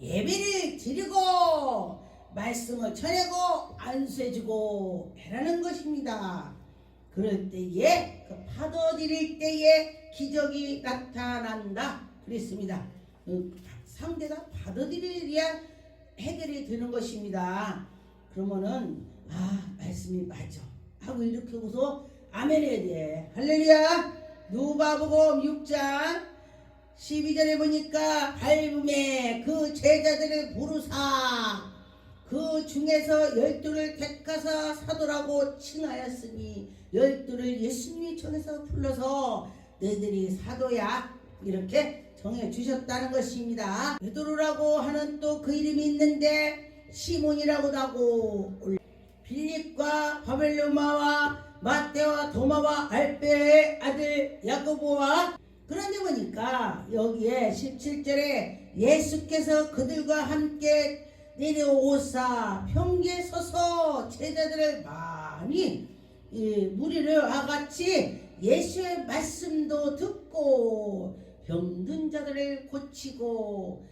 예배를 드리고 말씀을 전하고 안수해주고 해라는 것입니다. 그럴 때에 그 파도드릴 때에 기적이 나타난다 그랬습니다. 상대가 파도드려야 해결이 되는 것입니다. 그러면은 말씀이 맞아 하고 이렇게 하고서 아멘 해야 돼. 할렐루야. 누가복음 6장 12절에 보니까 밟음에 그 제자들을 부르사 그 중에서 12를 택하사 사도라고 칭하였으니 12를 예수님이 전에서 불러서 너희들이 사도야 이렇게 정해주셨다는 것입니다. 베드로라고 하는 또 그 이름이 있는데 시몬이라고도 하고 빌립과 바벨로마와 마테와 도마와 알페의 아들 야고보와 그런데 보니까 여기에 17절에 예수께서 그들과 함께 내려오사 평기에 서서 제자들을 많이 무리를 와같이 예수의 말씀도 듣고 병든 자들을 고치고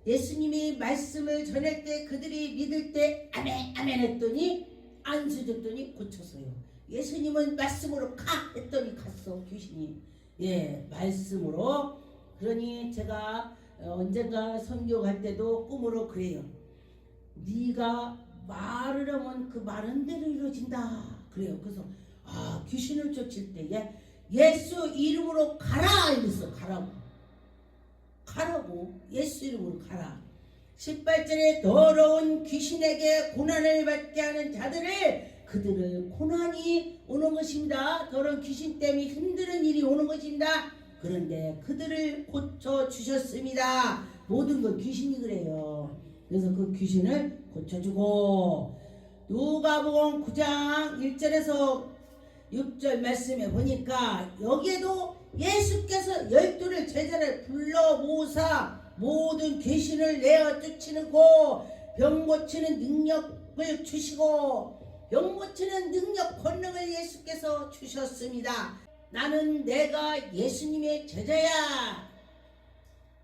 예수님이 말씀을 전할 때 그들이 믿을 때 아멘 아멘 했더니 안수 줬더니 고쳤어요. 예수님은 말씀으로 가 했더니 갔어 귀신이. 말씀으로. 그러니 제가 언젠가 선교할 때도 꿈으로 그래요. 네가 말을 하면 그 말은 대로 이루어진다 그래요. 그래서 귀신을 쫓을 때에 예수 이름으로 가라 이랬어. 가라고 예수 이름으로 가라. 18절에 더러운 귀신에게 고난을 받게 하는 자들을 그들을 고난이 오는 것입니다. 더러운 귀신 때문에 힘든 일이 오는 것입니다. 그런데 그들을 고쳐주셨습니다. 모든 건 귀신이 그래요. 그래서 그 귀신을 고쳐주고 누가복음 9장 1절에서 6절 말씀에 보니까 여기에도 예수께서 12를 제자를 불러 모으사 모든 귀신을 내어 쫓으고 병 고치는 능력을 주시고 병 고치는 능력 권능을 예수께서 주셨습니다. 나는 내가 예수님의 제자야.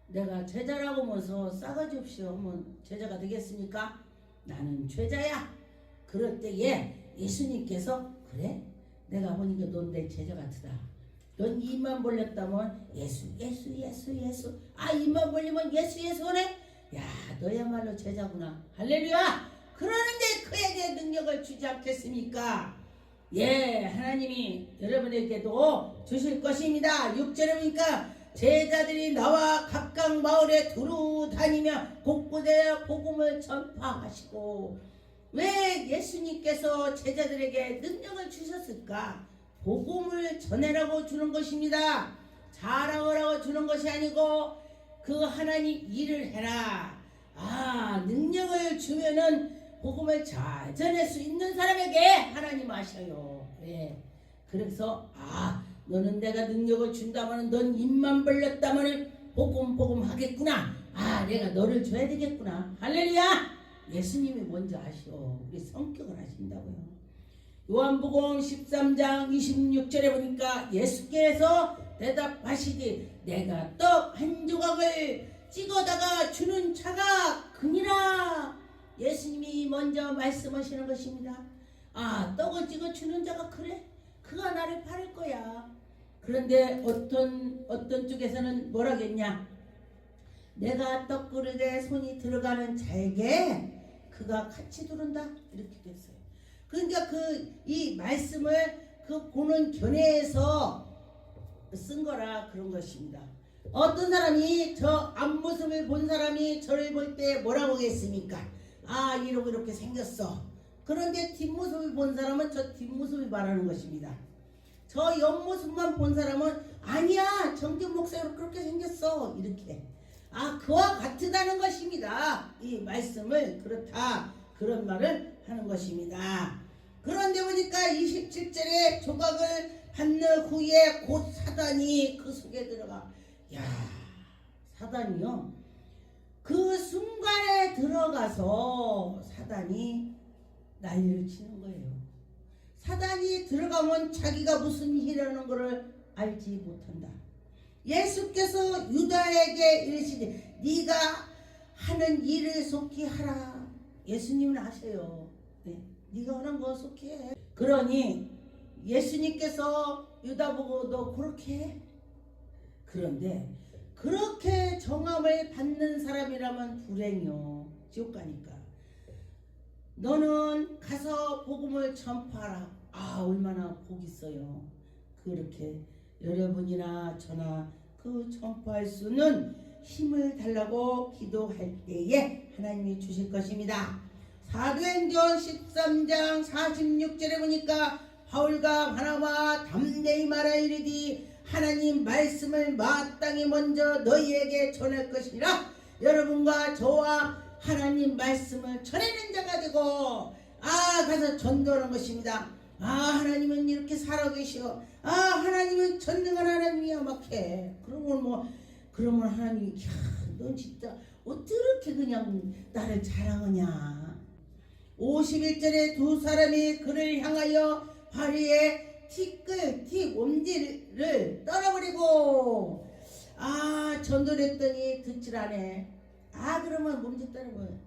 내가 제자라고 하면서 싸가지 없이 하면 제자가 되겠습니까? 나는 죄자야. 그럴 때에 예수님께서 그래? 내가 보니까 넌 내 제자 같으다. 넌 입만 벌렸다면 예수 입만 벌리면 예수 하네? 야 너야말로 제자구나. 할렐루야. 그러는데 그에게 능력을 주지 않겠습니까? 하나님이 여러분에게도 주실 것입니다. 6절에 보니까 제자들이 나와 각각 마을에 두루 다니며 곳곳에 복음을 전파하시고. 왜 예수님께서 제자들에게 능력을 주셨을까? 복음을 전해라고 주는 것입니다. 잘하라고 주는 것이 아니고 그 하나님 일을 해라. 능력을 주면은 복음을 잘 전할 수 있는 사람에게 하나님 하셔요. 그래서 너는 내가 능력을 준다면 넌 입만 벌렸다면 복음 하겠구나. 내가 너를 줘야 되겠구나. 할렐루야. 예수님이 먼저 하셔. 우리 성격을 하신다고요. 요한복음 13장 26절에 보니까 예수께서 대답하시되 내가 떡 한 조각을 찍어다가 주는 자가 그니라. 예수님이 먼저 말씀하시는 것입니다. 떡을 찍어 주는 자가 그래? 그가 나를 팔을 거야. 그런데 어떤 쪽에서는 뭐라겠냐? 내가 떡그릇에 손이 들어가는 자에게 그가 같이 들어온다 이렇게 됐어요. 그러니까 이 말씀을 그 보는 견해에서 쓴 거라 그런 것입니다. 어떤 사람이 저 앞모습을 본 사람이 저를 볼 때 뭐라고 하겠습니까? 이렇게 생겼어. 그런데 뒷모습을 본 사람은 저 뒷모습을 말하는 것입니다. 저 옆모습만 본 사람은 아니야 정경 목사로 그렇게 생겼어 이렇게. 그와 같다는 것입니다. 이 말씀을 그렇다 그런 말을 하는 것입니다. 그런데 보니까 27절에 조각을 받는 후에 곧 사단이 그 속에 들어가. 사단이요. 그 순간에 들어가서 사단이 난리를 치는 거예요. 사단이 들어가면 자기가 무슨 일이라는 것을 알지 못한다. 예수께서 유다에게 이르시되 네가 하는 일을 속히 하라. 예수님은 아세요. 네, 네가 하는 거 속히 해. 그러니 예수님께서 유다 보고 너 그렇게 해. 그런데 그렇게 정함을 받는 사람이라면 불행이요. 지옥 가니까. 너는 가서 복음을 전파하라. 아, 얼마나 복 있어요. 그렇게 여러분이나 저나 그 전파할 수는 힘을 달라고 기도할 때에 하나님이 주실 것입니다. 사도행전 13장 46절에 보니까 바울과 바나바 담대히 말하 이르되 하나님 말씀을 마땅히 먼저 너희에게 전할 것이라. 여러분과 저와 하나님 말씀을 전하는 자가 되고 가서 전도하는 것입니다. 하나님은 이렇게 살아계시오. 하나님은 전능한 하나님이야. 막 해. 그러면 하나님이 넌 진짜 어떻게 그냥 나를 자랑하냐. 51절에 두 사람이 그를 향하여 바리에 틱 엄지를 떨어버리고 전도를 했더니 듣질 않네. 그러면 몸짓 따는 거예요.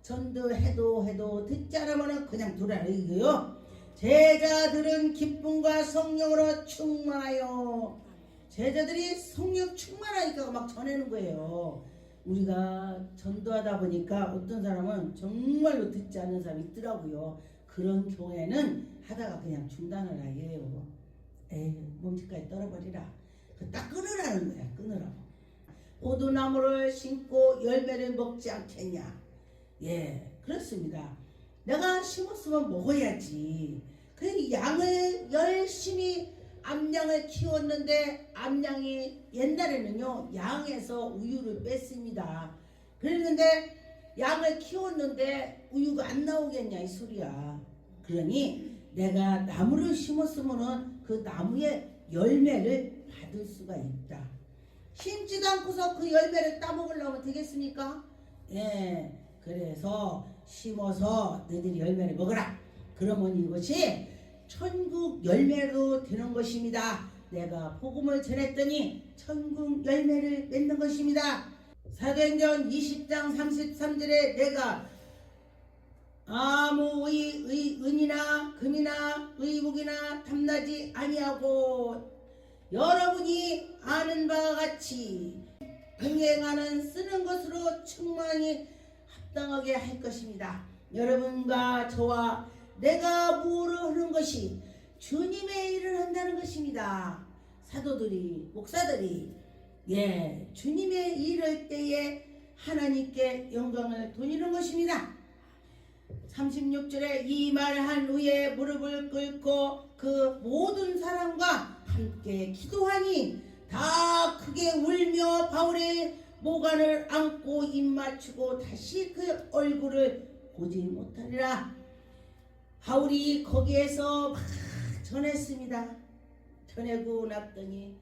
전도해도 듣지 않으면 그냥 두라는 이거요. 제자들은 기쁨과 성령으로 충만하여. 제자들이 성령 충만하니까 막 전하는 거예요. 우리가 전도하다 보니까 어떤 사람은 정말로 듣지 않는 사람이 있더라고요. 그런 교회는 하다가 그냥 중단을 하게요. 몸짓까지 떨어버리라. 딱 끊으라는 거야. 끊으라고. 포도나무를 심고 열매를 먹지 않겠냐. 그렇습니다. 내가 심었으면 먹어야지. 그 양을 열심히 암양을 키웠는데 암양이 옛날에는요 양에서 우유를 뺐습니다. 그랬는데 양을 키웠는데 우유가 안 나오겠냐 이 소리야. 그러니 내가 나무를 심었으면은 그 나무의 열매를 받을 수가 있다. 심지도 않고서 그 열매를 따먹으려면 되겠습니까? 그래서 심어서 너희들이 열매를 먹어라. 그러면 이것이 천국 열매로 되는 것입니다. 내가 복음을 전했더니 천국 열매를 맺는 것입니다. 사도행전 20장 33절에 내가 아무 은이나 금이나 의복이나 탐나지 아니하고 여러분이 아는 바와 같이 흥행하는 쓰는 것으로 충만히 합당하게 할 것입니다. 여러분과 저와 내가 무엇을 하는 것이 주님의 일을 한다는 것입니다. 사도들이 목사들이 주님의 일을 할 때에 하나님께 영광을 돌리는 것입니다. 36절에 이 말을 한 후에 무릎을 꿇고 그 모든 사람과 함께 기도하니 다 크게 울며 바울의 모간을 안고 입 맞추고 다시 그 얼굴을 보지 못하리라. 바울이 거기에서 막 전했습니다. 전하고 났더니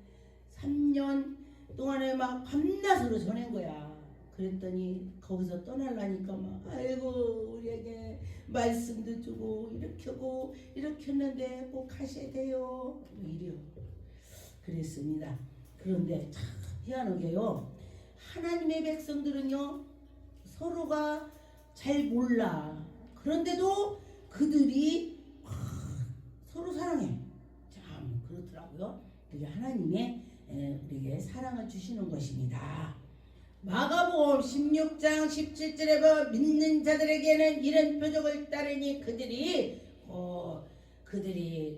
3년 동안에 막 밤낮으로 전한 거야. 그랬더니 거기서 떠나려니까 막 아이고 우리에게 말씀도 주고 이렇게 하고 이렇게 했는데 꼭 가셔야 돼요. 이래요. 그랬습니다. 그런데 참 희한하게요. 하나님의 백성들은요 서로가 잘 몰라. 그런데도 그들이 서로 사랑해. 참 그렇더라고요. 그게 하나님의 우리에게 사랑을 주시는 것입니다. 마가복음 16장 17절에 보면 믿는 자들에게는 이런 표적을 따르니 그들이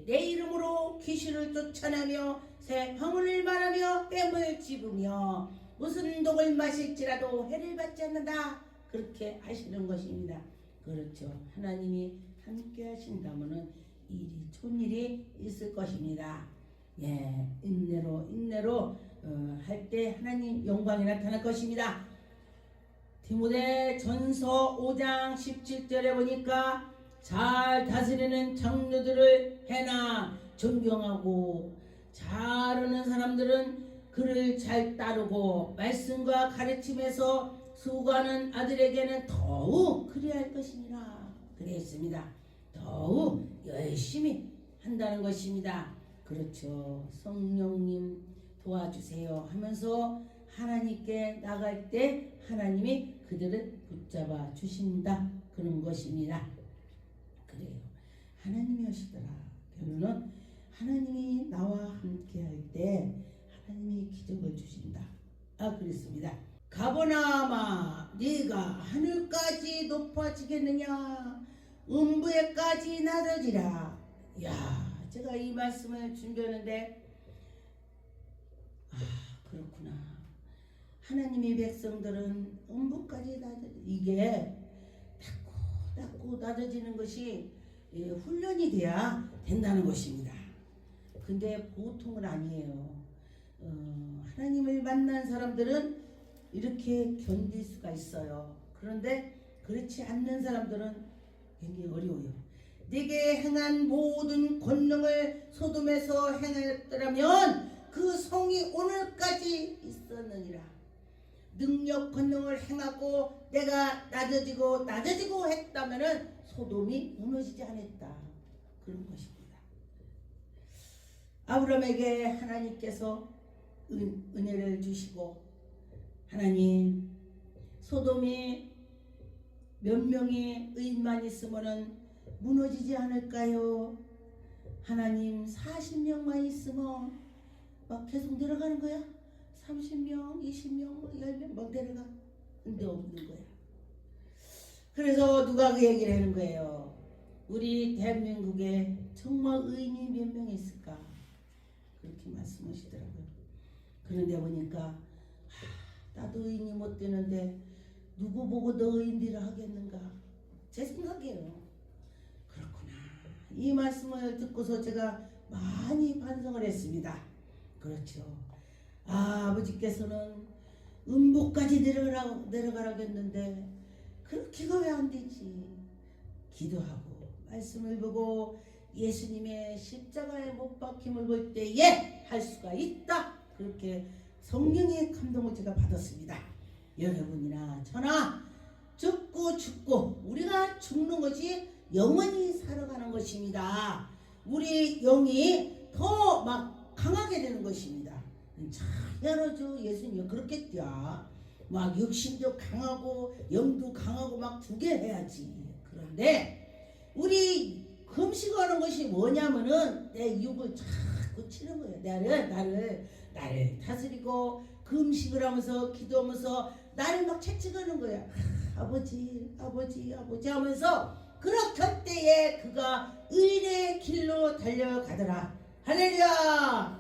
내 이름으로 귀신을 쫓아내며 새 방언을 말하며 뺨을 집으며 무슨 독을 마실지라도 해를 받지 않는다. 그렇게 하시는 것입니다. 그렇죠. 하나님이 함께 하신다면은 좋은 일이 있을 것입니다. 인내로 할 때 하나님 영광이 나타날 것입니다. 디모데 전서 5장 17절에 보니까 잘 다스리는 장로들을 해나 존경하고 잘하는 사람들은 그를 잘 따르고 말씀과 가르침에서 수고하는 아들에게는 더욱 그래야 할 것이니라. 그랬습니다. 더욱 열심히 한다는 것입니다. 그렇죠. 성령님 도와주세요 하면서 하나님께 나갈 때 하나님이 그들을 붙잡아 주신다 그런 것입니다. 그래요. 하나님이 하시더라. 결론은 하나님이 나와 함께 할 때 하나님이 기적을 주신다. 그랬습니다. 가보나마 네가 하늘까지 높아지겠느냐 음부에까지 낮아지라. 야, 제가 이 말씀을 준비하는데 그렇구나. 하나님의 백성들은 음부까지 낮아지 이게 닫고 낮아지는 것이 훈련이 돼야 된다는 것입니다. 근데 보통은 아니에요. 하나님을 만난 사람들은 이렇게 견딜 수가 있어요. 그런데 그렇지 않는 사람들은 굉장히 어려워요. 네게 행한 모든 권능을 소돔에서 행했더라면 그 성이 오늘까지 있었느니라. 능력 권능을 행하고 내가 낮아지고 했다면은 소돔이 무너지지 않았다. 그런 것입니다. 아브라함에게 하나님께서 은혜를 주시고 하나님 소돔이 몇 명의 의인만 있으면은 무너지지 않을까요? 하나님 40명만 있으면 막 계속 내려가는 거야. 30명, 20명, 10명 막 내려가. 근데 없는 거야. 그래서 누가 그 얘기를 하는 거예요. 우리 대한민국에 정말 의인이 몇 명 있을까? 그렇게 말씀하시더라고요. 그런데 보니까 나도 의인이 못 되는데 누구 보고 너 의인이라 하겠는가? 제 생각이에요. 그렇구나. 이 말씀을 듣고서 제가 많이 반성을 했습니다. 그렇죠. 아버지께서는 음부까지 내려가라고 했는데 그렇게가 왜 안 되지? 기도하고 말씀을 보고 예수님의 십자가에 못 박힘을 볼 때에 할 수가 있다. 그렇게 성령의 감동을 제가 받았습니다. 여러분이나 저나 죽고 우리가 죽는 것이 영원히 살아가는 것입니다. 우리 영이 더 막 강하게 되는 것입니다. 당연하죠. 예수님 그렇겠죠. 막 육신도 강하고 영도 강하고 막 두 개 해야지. 그런데 우리 금식하는 것이 뭐냐면은 내 육을 자꾸 치는 거예요. 나를 다스리고 금식을 하면서 기도하면서 나를 막 채찍하는 거야. 아버지 하면서 그렇게 할 때에 그가 의인의 길로 달려가더라. 할렐루야.